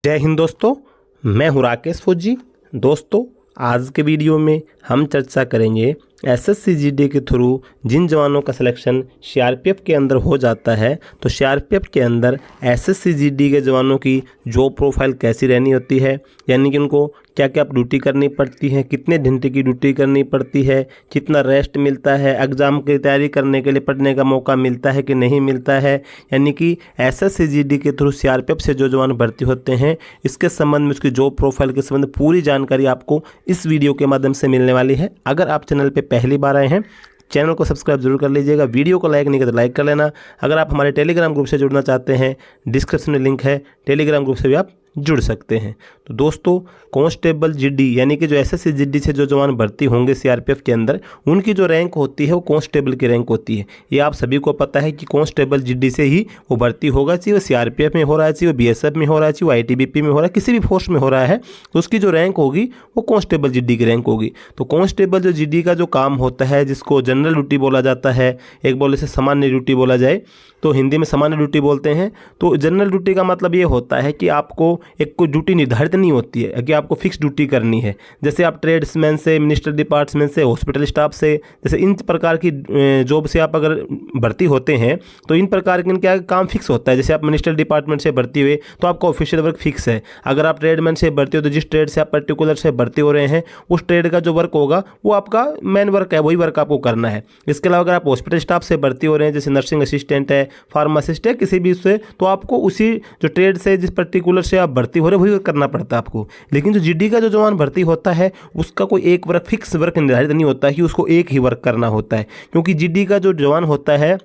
जय हिंद दोस्तों, मैं हूं राकेश फौजी। दोस्तों, आज के वीडियो में हम चर्चा करेंगे एसएससी जीडी के थ्रू जिन जवानों का सिलेक्शन सीआरपीएफ के अंदर हो जाता है, तो सीआरपीएफ के अंदर एसएससी जीडी के जवानों की जॉब प्रोफाइल कैसी रहनी होती है, यानी कि उनको क्या क्या ड्यूटी करनी पड़ती है, कितने घंटे की ड्यूटी करनी पड़ती है, कितना रेस्ट मिलता है, एग्ज़ाम की तैयारी करने के लिए पढ़ने का मौका मिलता है कि नहीं मिलता है, यानी कि एसएससी जीडी के थ्रू सीआरपीएफ से जो जवान भर्ती होते हैं इसके संबंध में, उसकी जॉब प्रोफाइल के संबंध में पूरी जानकारी आपको इस वीडियो के माध्यम से मिलने वाली है। अगर आप चैनल पे पहली बार आए हैं, चैनल को सब्सक्राइब जरूर कर लीजिएगा, वीडियो को लाइक नहीं किया तो लाइक कर लेना। अगर आप हमारे टेलीग्राम ग्रुप से जुड़ना चाहते हैं, डिस्क्रिप्शन में लिंक है, टेलीग्राम ग्रुप से भी आप जुड़ सकते हैं। तो दोस्तों, कांस्टेबल जीडी यानी कि जो एसएससी जीडी से जो जवान भर्ती होंगे सीआरपीएफ के अंदर, उनकी जो रैंक होती है वो कांस्टेबल की रैंक होती है। ये आप सभी को पता है कि कांस्टेबल जीडी से ही वो भर्ती होगा, चाहिए वो सीआरपीएफ में हो रहा है, चाहिए वो बीएसएफ में हो रहा है, चाहिए वो आईटीबीपी में हो रहा है, किसी भी फोर्स में हो रहा है, तो उसकी जो रैंक होगी वो कांस्टेबल जीडी की रैंक होगी। तो कांस्टेबल जो जीडी का जो काम होता है, जिसको जनरल ड्यूटी बोला जाता है, एक बोले से सामान्य ड्यूटी बोला जाए तो हिंदी में सामान्य ड्यूटी बोलते हैं। तो जनरल ड्यूटी का मतलब ये होता है कि आपको एक कोई ड्यूटी निर्धारित नहीं होती है कि आपको फिक्स ड्यूटी करनी है। जैसे आप ट्रेड्समैन से, मिनिस्टर डिपार्टमेंट से, हॉस्पिटल स्टाफ से, जैसे इन प्रकार की जॉब से आप अगर भर्ती होते हैं तो इन प्रकार के क्या काम फिक्स होता है। जैसे आप मिनिस्टर डिपार्टमेंट से भर्ती हुए तो आपका ऑफिशियल वर्क फिक्स है। अगर आप ट्रेडमैन से भर्ती हो तो जिस ट्रेड से आप पर्टिकुलर से भर्ती हो रहे हैं उस ट्रेड का जो वर्क होगा वो आपका मेन वर्क है, वही वर्क आपको करना है। इसके अलावा अगर आप हॉस्पिटल स्टाफ से भर्ती हो रहे हैं, जैसे नर्सिंग असिस्टेंट है, फार्मासिस्ट है, किसी भी उससे, तो आपको उसी जो ट्रेड से जिस पर्टिकुलर से आप भर्ती हो रहे हैं वही करना पड़ता है आपको। लेकिन जो जीडी का जो जवान भर्ती होता है उसका कोई एक वर्क फिक्स वर्क निर्धारित नहीं होता है कि उसको एक ही वर्क करना होता है, क्योंकि जीडी का जो जवान होता है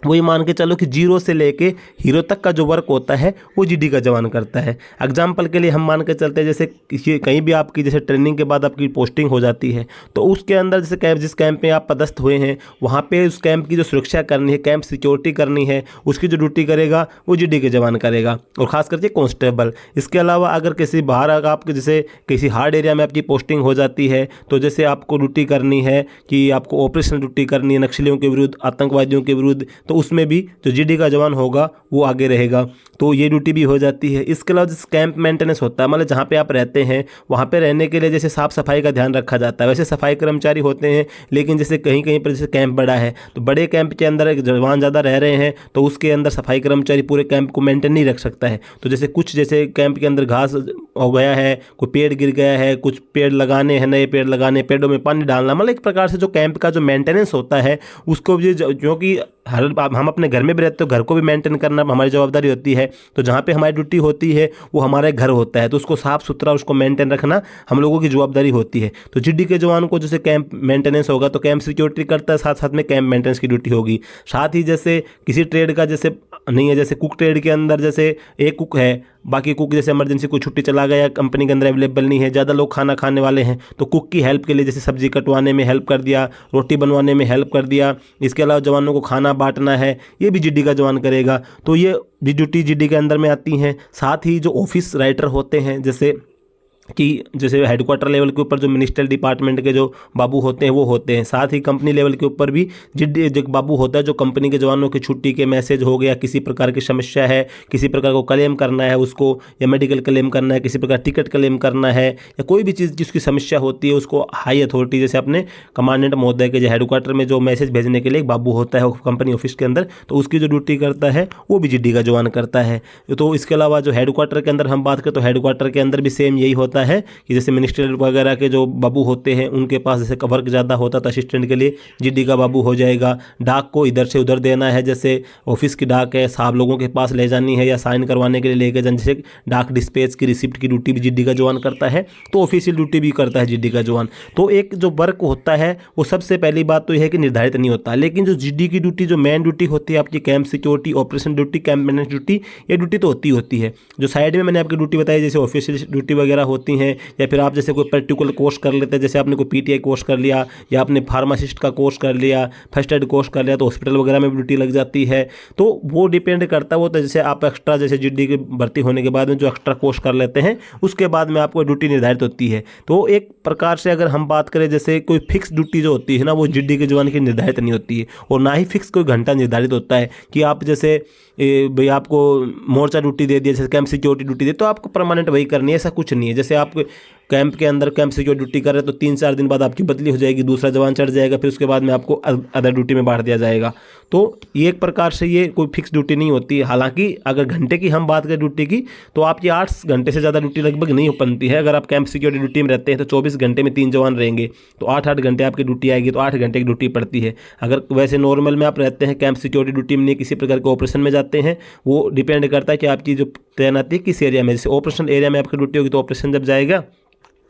वही मान के चलो कि जीरो से लेके हीरो तक का जो वर्क होता है वो जीडी का जवान करता है। एग्जाम्पल के लिए हम मान के चलते हैं, जैसे कहीं भी आपकी जैसे ट्रेनिंग के बाद आपकी पोस्टिंग हो जाती है तो उसके अंदर जैसे जिस कैंप में आप पदस्थ हुए हैं वहाँ पे उस कैंप की जो सुरक्षा करनी है, कैंप सिक्योरिटी करनी है, उसकी जो ड्यूटी करेगा वो जीडी के जवान करेगा, और ख़ास करके कांस्टेबल। इसके अलावा अगर किसी बाहर आपके जैसे किसी हार्ड एरिया में आपकी पोस्टिंग हो जाती है तो जैसे आपको ड्यूटी करनी है कि आपको ऑपरेशनल ड्यूटी करनी है नक्सलियों के विरुद्ध, आतंकवादियों के विरुद्ध, तो उसमें भी जो जीडी का जवान होगा वो आगे रहेगा, तो ये ड्यूटी भी हो जाती है। इसके अलावा जैसे कैंप मेंटेनेंस होता है, मतलब जहाँ पे आप रहते हैं वहाँ पे रहने के लिए जैसे साफ़ सफाई का ध्यान रखा जाता है। वैसे सफाई कर्मचारी होते हैं, लेकिन जैसे कहीं कहीं पर जैसे कैंप बड़ा है तो बड़े कैंप के अंदर जवान ज़्यादा रह रहे हैं तो उसके अंदर सफाई कर्मचारी पूरे कैंप को मेंटेन नहीं रख सकता है। तो जैसे कुछ जैसे कैंप के अंदर घास हो गया है, कोई पेड़ गिर गया है, कुछ पेड़ लगाने हैं, नए पेड़ लगाने, पेड़ों में पानी डालना, मतलब एक प्रकार से जो कैंप का जो मेंटेनेंस होता है उसको भी, जो कि हम अपने घर में भी रहते हो, घर को भी मेंटेन करना हमारी जवाबदारी होती है। तो जहाँ पे हमारी ड्यूटी होती है वो हमारे घर होता है, तो उसको साफ़ सुथरा, उसको मेंटेन रखना हम लोगों की जवाबदारी होती है। तो जीडी के जवान को जैसे कैंप मेंटेनेंस होगा तो कैंप सिक्योरिटी करता है, साथ साथ में कैंप मेंटेनेंस की ड्यूटी होगी। साथ ही जैसे किसी ट्रेड का जैसे नहीं है, जैसे कुक ट्रेड के अंदर जैसे एक कुक है, बाकी कुक जैसे इमरजेंसी कोई छुट्टी चला गया, कंपनी के अंदर अवेलेबल नहीं है, ज़्यादा लोग खाना खाने वाले हैं, तो कुक की हेल्प के लिए जैसे सब्जी कटवाने में हेल्प कर दिया, रोटी बनवाने में हेल्प कर दिया। इसके अलावा जवानों को खाना बांटना है, ये भी जीडी का जवान करेगा, तो ये भी ड्यूटी जीडी के अंदर में आती हैं। साथ ही जो ऑफिस राइटर होते हैं, जैसे हेडक्वार्टर लेवल के ऊपर जो मिनिस्ट्रियल डिपार्टमेंट के जो बाबू होते हैं वो होते हैं। साथ ही कंपनी लेवल के ऊपर भी जीडी जो बाबू होता है, जो कंपनी के जवानों की छुट्टी के मैसेज हो गया, किसी प्रकार की समस्या है, किसी प्रकार को क्लेम करना है उसको, या मेडिकल क्लेम करना है, किसी प्रकार टिकट क्लेम करना है, या कोई भी चीज़ जिसकी समस्या होती है उसको हाई अथॉरिटी जैसे अपने कमांडेंट महोदय के जो हेडक्वार्टर में जो मैसेज भेजने के लिए एक बाबू होता है कंपनी ऑफिस के अंदर, तो उसकी जो ड्यूटी करता है वो भी जीडी का जवान करता है। तो इसके अलावा जो हेडक्वार्टर के अंदर हम बात करें तो हेडक्वार्टर के अंदर भी सेम यही होता है कि जैसे मिनिस्टर वगैरह के जो बाबू होते हैं उनके पास जैसे वर्क ज़्यादा होता तो असिस्टेंट के लिए जीडी का बाबू हो जाएगा। डाक को इधर से उधर देना है, जैसे ऑफिस की डाक है साहब लोगों के पास ले जानी है या साइन करवाने के लिए लेके जाने, जैसे डाक डिस्पैच की रिसिप्ट की ड्यूटी भी जीडी का जवान करता है, तो ऑफिशियल ड्यूटी भी करता है जीडी का जवान। तो एक जो वर्क होता है वो सबसे पहली बात तो यह है कि निर्धारित नहीं होता, लेकिन जो जीडी की ड्यूटी जो मेन ड्यूटी होती है आपकी camp security, operation duty, camp maintenance duty, ये ड्यूटी तो होती है। जो साइड में मैंने आपकी ड्यूटी बताई जैसे ऑफिशियल ड्यूटी वगैरह होती हैं, या फिर आप जैसे कोई पर्टिकुलर कोर्स कर लेते हैं, जैसे आपने कोई पीटीआई कोर्स कर लिया या आपने फार्मासिस्ट का कोर्स कर लिया, फर्स्ट एड कोर्स कर लिया, तो हॉस्पिटल वगैरह में भी ड्यूटी लग जाती है। तो वो डिपेंड करता है, वो तो जैसे आप एक्स्ट्रा जैसे जीडी की भर्ती होने के बाद में जो एक्स्ट्रा कोर्स कर लेते हैं उसके बाद में आपको ड्यूटी निर्धारित होती है। तो एक प्रकार से अगर हम बात करें, जैसे कोई फिक्स ड्यूटी जो होती है ना, वो जीडी के जवान की निर्धारित नहीं होती है, और ना ही फिक्स कोई घंटा निर्धारित होता है कि आप जैसे भाई आपको मोर्चा ड्यूटी दे दिया, जैसे कैंप सिक्योरिटी ड्यूटी दे, तो आपको परमानेंट वही करनी है, ऐसा कुछ नहीं है। जैसे आप कैंप के अंदर कैंप सिक्योरिटी ड्यूटी कर रहे हैं तो 3-4 दिन बाद आपकी बदली हो जाएगी, दूसरा जवान चढ़ जाएगा, फिर उसके बाद में आपको अदर ड्यूटी में बांट दिया जाएगा। तो ये एक प्रकार से ये कोई फिक्स ड्यूटी नहीं होती है। हालांकि अगर घंटे की हम बात करें ड्यूटी की, तो आपकी 8 घंटे से ज़्यादा ड्यूटी लगभग नहीं हो पाती है। अगर आप कैंप सिक्योरिटी ड्यूटी में रहते हैं तो 24 घंटे में 3 जवान रहेंगे, तो 8-8 घंटे आपकी ड्यूटी आएगी, तो 8 घंटे की ड्यूटी पड़ती है। अगर वैसे नॉर्मल में आप रहते हैं, कैंप सिक्योरिटी ड्यूटी में नहीं, किसी प्रकार के ऑपरेशन में जाते हैं, वो डिपेंड करता है कि आपकी जो तैनाती किस एरिया में, जैसे ऑपरेशन एरिया में आपकी ड्यूटी होगी तो ऑपरेशन जब जाएगा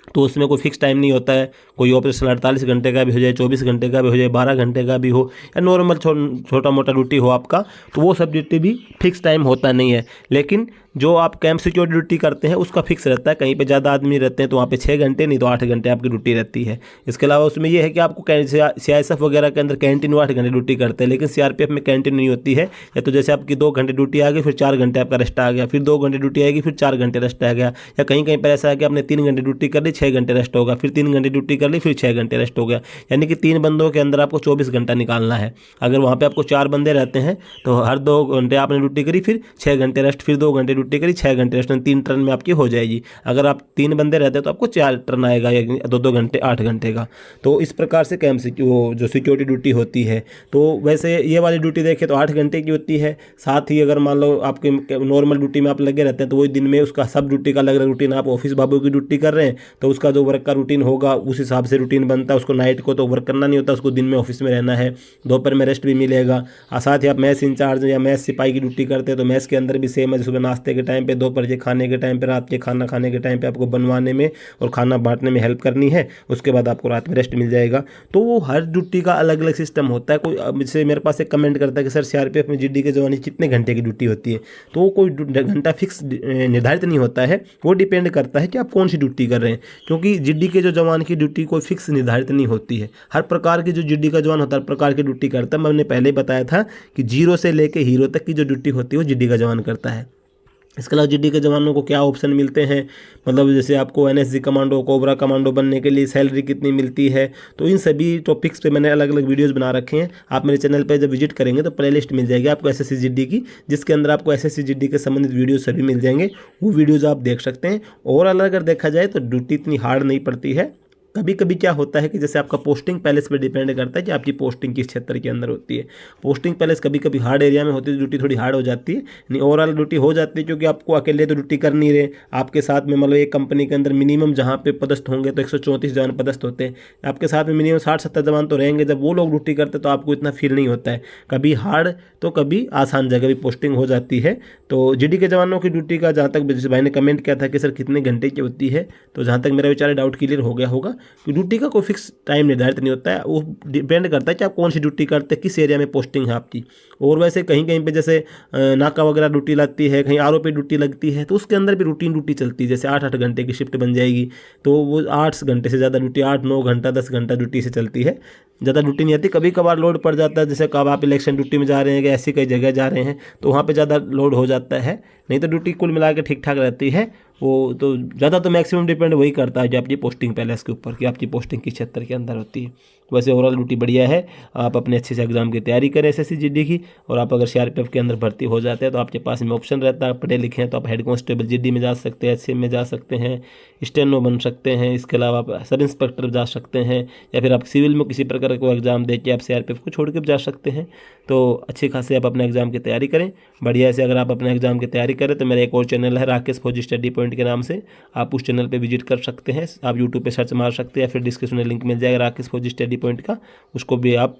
तो उसमें कोई फिक्स टाइम नहीं होता है। कोई ऑपरेशन 48 घंटे का भी हो जाए, 24 घंटे का भी हो जाए, 12 घंटे का भी हो, या नॉर्मल छोटा मोटा ड्यूटी हो आपका, तो वो सब ड्यूटी भी फिक्स टाइम होता नहीं है। लेकिन जो आप कैंप सिक्योरिटी ड्यूटी करते हैं उसका फिक्स रहता है। कहीं पे ज़्यादा आदमी रहते हैं तो वहाँ पे 6 घंटे नहीं तो 8 घंटे आपकी ड्यूटी रहती है। इसके अलावा उसमें यह है कि आपको सीआईएसएफ वगैरह के अंदर कैंटीन 8 घंटे ड्यूटी करते हैं, लेकिन सीआरपीएफ में कैंटीन नहीं होती है। या तो जैसे आपकी 2 घंटे ड्यूटी आ गई, फिर 4 घंटे आपका रेस्ट आ गया, फिर 2 घंटे ड्यूटी आएगी, फिर 4 घंटे रेस्ट आ गया, या कहीं कहीं पर ऐसा है कि आपने 3 घंटे ड्यूटी कर ली, 6 घंटे रेस्ट होगा, फिर 3 घंटे ड्यूटी कर ली, फिर 6 घंटे रेस्ट हो गया। यानी कि 3 बंदों के अंदर आपको 24 घंटा निकालना है। अगर वहाँ पर आपको 4 बंदे रहते हैं तो हर 2 घंटे आपने ड्यूटी करी, फिर 6 घंटे रेस्ट, फिर 2 घंटे ड्यूटी करी, 6 घंटे रेस्ट, 3 टर्न में आपकी हो जाएगी। अगर आप 3 बंदे रहते हैं तो आपको 4 टर्न आएगा, 2-2 घंटे 8 घंटे का। तो इस प्रकार से कैंप जो सिक्योरिटी ड्यूटी होती है, तो वैसे ये वाली ड्यूटी देखें तो 8 घंटे की होती है। साथ ही अगर मान लो आपके नॉर्मल ड्यूटी में आप लगे रहते हैं तो वही दिन में उसका सब ड्यूटी का अलग अलग रूटीन, आप ऑफिस बाबू की ड्यूटी कर रहे हैं तो उसका जो वर्क का रूटीन होगा उस हिसाब से रूटीन बनता है। उसको नाइट को तो वर्क करना नहीं होता, उसको दिन में ऑफिस में रहना है, दोपहर में रेस्ट भी मिलेगा। साथ ही आप मैस इंचार्ज या मैस सिपाही की ड्यूटी करते हैं तो मैस के अंदर भी सेम है, सुबह नाश्ते के टाइम पे, दोपहर के खाने के टाइम पे, रात के खाना खाने के टाइम पे आपको बनवाने में और खाना बांटने में हेल्प करनी है। उसके बाद आपको रात में रेस्ट मिल जाएगा। तो वो हर ड्यूटी का अलग अलग सिस्टम होता है। कोई जैसे मेरे पास एक कमेंट करता है कि सर सीआरपीएफ में जीडी के जवान कितने घंटे की ड्यूटी होती है, तो कोई घंटा फिक्स निर्धारित नहीं होता है। वो डिपेंड करता है कि आप कौन सी ड्यूटी कर रहे हैं, क्योंकि जीडी के जो जवान की ड्यूटी कोई फिक्स निर्धारित नहीं होती है। हर प्रकार की जो जीडी का जवान होता है हर प्रकार की ड्यूटी करता है। मैंने पहले बताया था कि 0 से लेकर हीरो तक की जो ड्यूटी होती है वो जीडी का जवान करता है। इसके अलावा जीडी के जवानों को क्या ऑप्शन मिलते हैं, मतलब जैसे आपको एनएसजी कमांडो, कोबरा कमांडो बनने के लिए सैलरी कितनी मिलती है, तो इन सभी टॉपिक्स पे मैंने अलग अलग वीडियोस बना रखे हैं। आप मेरे चैनल पे जब विजिट करेंगे तो प्लेलिस्ट मिल जाएगी आपको एसएससी जीडी की, जिसके अंदर आपको एसएससी जीडी के संबंधित वीडियो सभी मिल जाएंगे। वो वीडियोज़ आप देख सकते हैं। ओवरऑल अगर देखा जाए तो ड्यूटी इतनी हार्ड नहीं पड़ती है। कभी कभी क्या होता है कि जैसे आपका पोस्टिंग पैलेस पे डिपेंड करता है कि आपकी पोस्टिंग किस क्षेत्र के अंदर होती है। पोस्टिंग पैलेस कभी कभी हार्ड एरिया में होती है, ड्यूटी थोड़ी हार्ड हो जाती है। नहीं, ओवरऑल ड्यूटी हो जाती है, क्योंकि आपको अकेले तो ड्यूटी कर नहीं रहे, आपके साथ में मतलब एक कंपनी के अंदर मिनिमम जहाँ पे पदस्थ होंगे तो 134 जवान पदस्थ होते हैं, आपके साथ में मिनिमम 60-70 जवान तो रहेंगे। जब वो लोग ड्यूटी करते तो आपको इतना फील नहीं होता है। कभी हार्ड तो कभी आसान जगह भी पोस्टिंग हो जाती है। तो जीडी के जवानों की ड्यूटी का जहाँ तक जिस भाई ने कमेंट किया था कि सर कितने घंटे की होती है, तो जहाँ तक मेरा विचार डाउट क्लियर हो गया होगा कि ड्यूटी का फिक्स टाइम निर्धारित नहीं होता है। वो डिपेंड करता है कि आप कौन सी ड्यूटी करते हैं, किस एरिया में पोस्टिंग है आपकी। और वैसे कहीं कहीं पे जैसे नाका वगैरह ड्यूटी लगती है, कहीं आरओ पे ड्यूटी लगती है, तो उसके अंदर भी रूटीन ड्यूटी चलती है। जैसे 8-8 घंटे की शिफ्ट बन जाएगी तो वो 8 घंटे से ज़्यादा ड्यूटी, 8-9 घंटा 10 घंटा ड्यूटी से चलती है, ज़्यादा ड्यूटी नहीं आती। कभी कभार लोड पड़ जाता है, जैसे कब आप इलेक्शन ड्यूटी में जा रहे हैं या ऐसी कई जगह जा रहे हैं तो वहाँ पे ज़्यादा लोड हो जाता है, नहीं तो ड्यूटी कुल मिला के ठीक ठाक रहती है। वो तो ज़्यादा तो मैक्सिमम डिपेंड वही करता है कि आपकी पोस्टिंग पैलेस के ऊपर कि आपकी पोस्टिंग किस क्षेत्र के अंदर होती है। वैसे ओवरऑल ड्यूटी बढ़िया है। आप अपने अच्छे से एग्जाम की तैयारी करें एसएससी जीडी की, और आप अगर सीआरपीएफ के अंदर भर्ती हो जाते हैं तो आपके पास में ऑप्शन रहता है। पढ़े लिखे हैं तो आप हेड कांस्टेबल जीडी में जा सकते हैं, एचसीएम में जा सकते हैं, स्टेनो बन सकते हैं। इसके अलावा आप सब इंस्पेक्टर जा सकते हैं, या फिर आप सिविल में किसी प्रकार का एग्जाम दे के आप सीआरपीएफ को छोड़ के जा सकते हैं। तो अच्छी खासी आप अपने एग्जाम की तैयारी करें। बढ़िया से अगर आप अपने एग्जाम की तैयारी करें तो मेरा एक और चैनल है राकेश फौजी स्टडी पॉइंट के नाम से, आप उस चैनल पे विजिट कर सकते हैं। आप यूट्यूब पे सर्च मार सकते हैं, या फिर डिस्क्रिप्शन में लिंक मिल जाएगा राकेश फौजी स्टडी पॉइंट का, उसको भी आप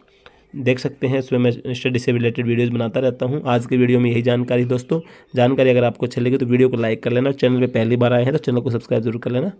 देख सकते हैं। उसमें मैं स्टडी से रिलेटेड वीडियोस बनाता रहता हूं। आज के वीडियो में यही जानकारी दोस्तों। जानकारी अगर आपको अच्छी लगी तो वीडियो को लाइक कर लेना, और चैनल पे पहली बार आए हैं तो चैनल को सब्सक्राइब जरूर कर लेना।